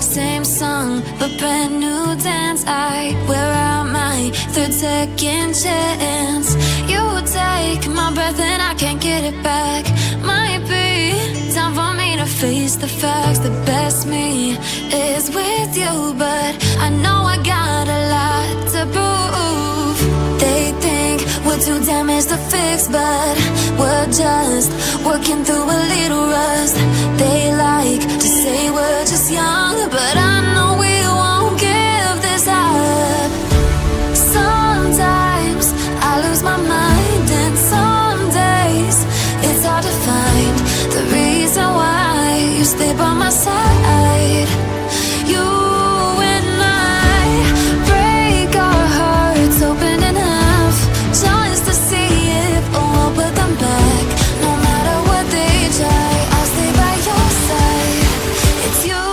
same song, but brand new dance. I wear out my third second chance. You take my breath and I can't get it back. Might be time for me to face the facts. The best me is with you, but I know I got a lot to prove. They think we're too damaged to fix, but we're just working through a little rust. They like to say we're just young, but I know we won't give this up. Sometimes I lose my mind, and some days it's hard to find the reason why you stay by my side. You and I break our hearts open enough just to see if we'll put them back. No matter what they try, I'll stay by your side. It's you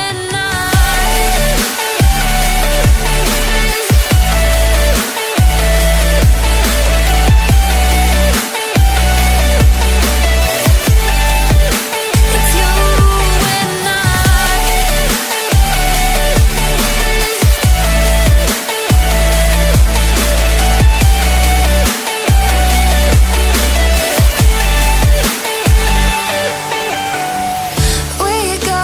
and I. It's you and I. We go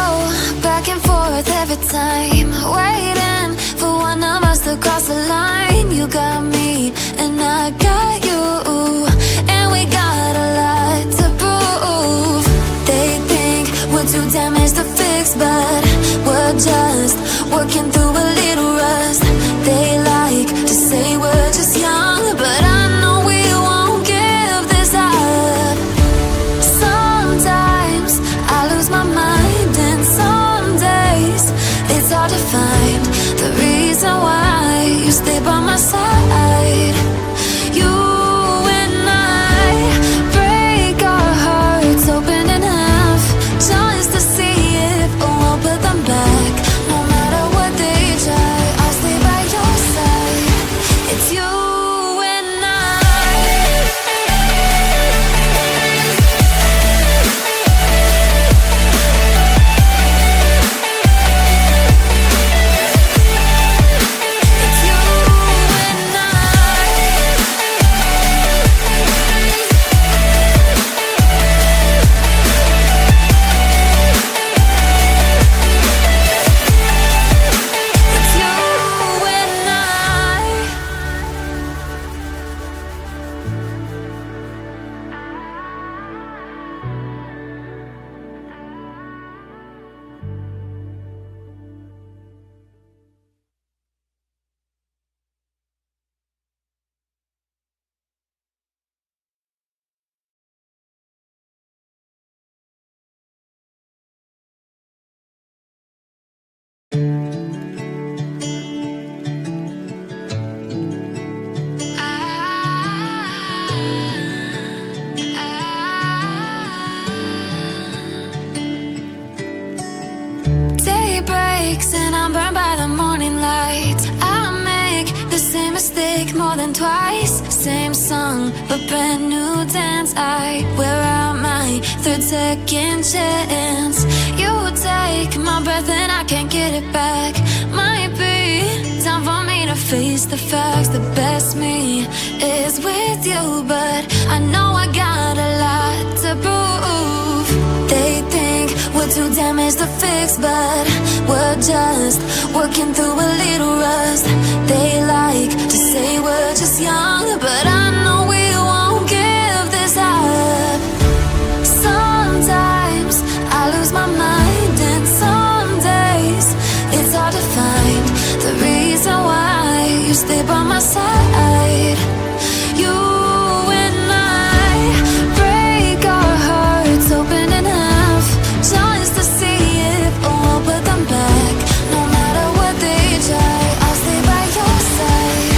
back and forth every time, waiting for one of us to cross the line. You got me and I got you, and we got a lot to prove. They think we're too damaged to fix, but we're just working through a little rust. They like to say we're just young, but I know we won't give this up. Sometimes I lose my mind, and some days it's hard to find the reason why you stay by my side. You and I break our hearts open enough just to see if we'll put them back. No matter what they try, I'll stay by your side. It's you and I. It's you and I. It's you and I. Day breaks and I'm burned by the morning light. I make the same mistake more than twice. Same song, but brand new dance. I wear out my third second chance. You take my breath and I can't get it back. Might be time for me to face the facts. The best me is with you, but I know I got a lot to prove. They think we're too damaged to fix, but we're just working through a little rust. They like to say we're just young, but I know we won't give this up. Sometimes I lose my mind, and some days it's hard to find the reason why you stay by my side. You and I break our hearts open enough just to see if we'll put them back. No matter what they try, I'll stay by your side.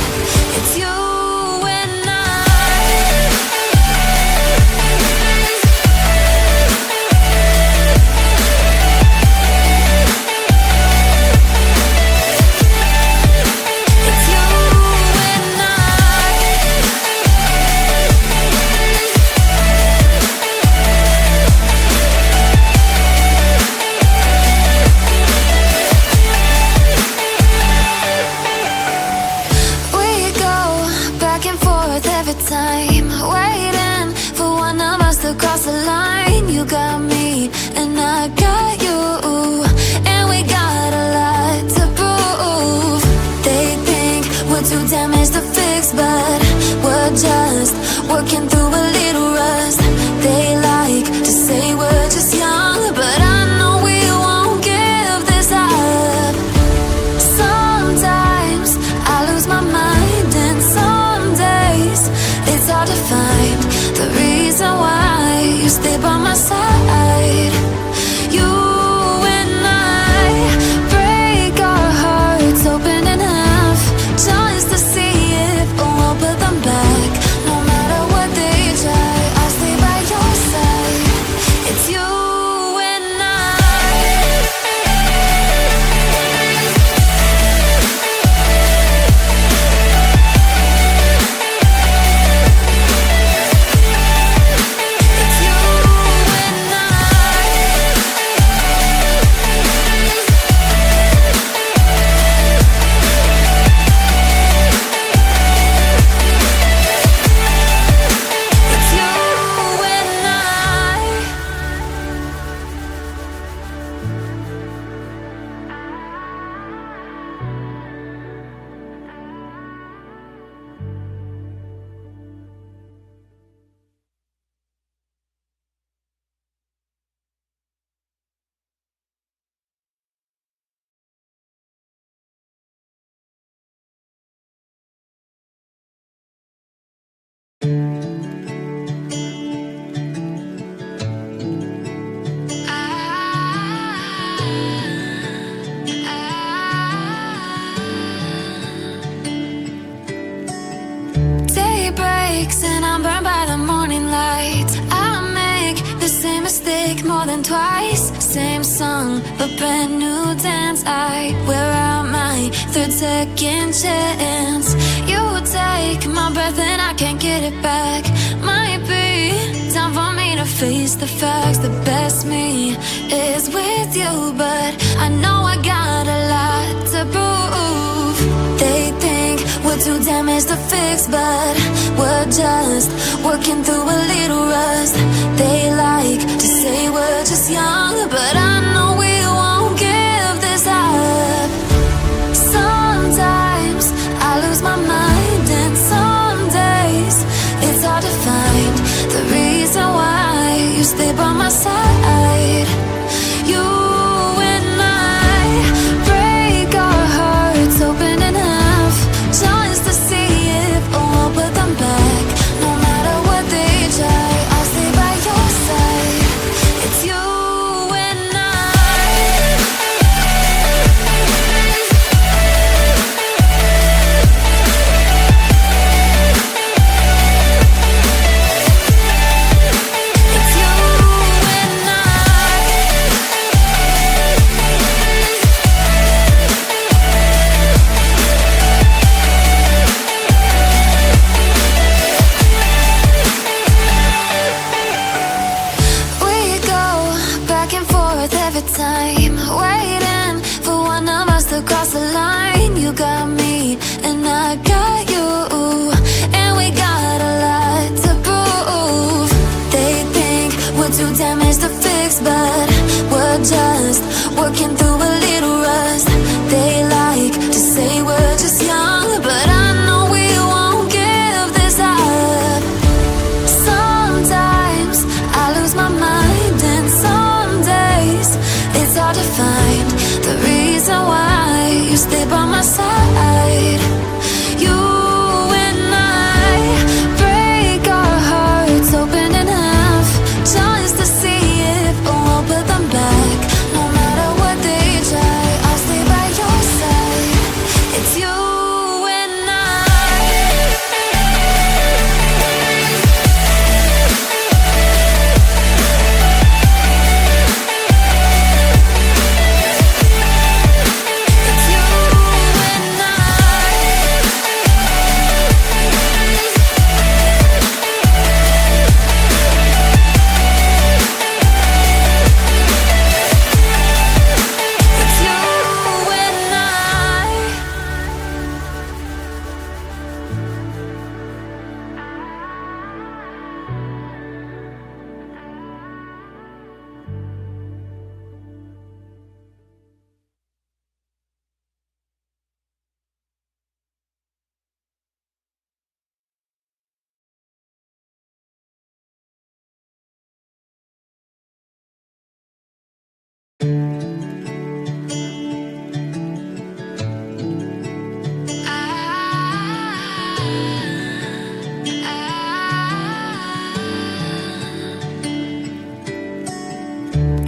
It's you I'm burned by the morning light. I make the same mistake more than twice. Same song, but brand new dance. I wear out my third second chance. You take my breath and I can't get it back. Might be time for me to face the facts. The best me is with you, but I know I got a lot to prove. They think we're too damaged to fix, but we're just working through a little rust. They like to say we're just young, but I know we won't give this up. Sometimes I lose my mind, and some days it's hard to find the reason why you stay by my side. You and I break our hearts open in half, just to see if we'll put them back. No matter what they try, I'll stay by your side. It's you and I. It's you and I. We go back and forth every time, waiting for one of us to cross the line. You got me and I got you, and we got a lot to prove. They think we're too damaged to fix, but we're just working through a little rust. They like to say we're just young, but I know we won't give this up. Sometimes I lose my mind, and some days it's hard to find the reason why you stay by my side. You and I break our hearts open in half, just to see if we'll put them back. No matter what they try, I'll stay by your side. It's you and I. It's you and I. It's you and I.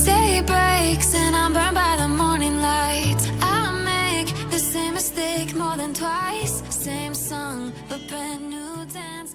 Day breaks and I'm burned by the morning light. I make the same mistake more than twice. Same song, but brand new dance.